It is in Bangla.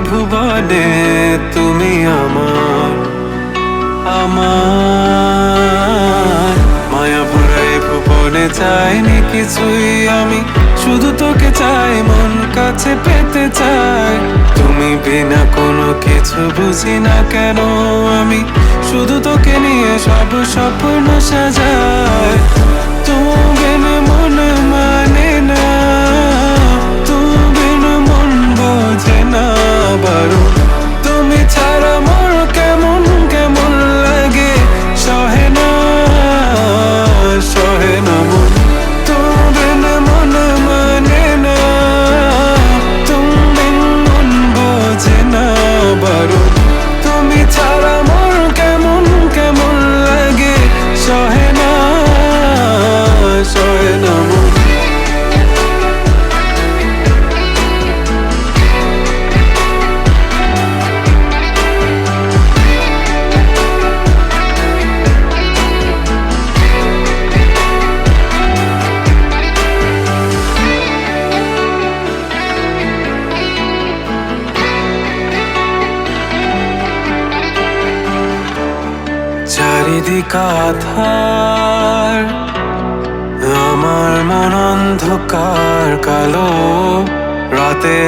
ভুবনে তুমি আমার আমার মায়া ভরা এ ভুবনে চাইনি কিছুই আমি, শুধু তোকে চাই, মন কাছে পেতে চাই। তুমি বিনা কোনো কিছু বুঝি না কেন আমি, শুধু তোকে নিয়ে সব স্বপ্ন সাজাই। তুমি বিনে মন মানে না, তুমি বিনে মন বোঝে না বারো। তুমি ছাড়া মোর কেমন কেমন লাগে, সহে না সহে না মন। তুমি বিনে মন মানে না, তুমি বিনে মন বোঝে না বারো। তুমি ছাড়া মোর কেমন কেমন লাগে, সহে না সহে না মন। চারিদিক আধার, আমার মন অন্ধকার কালো। রাতে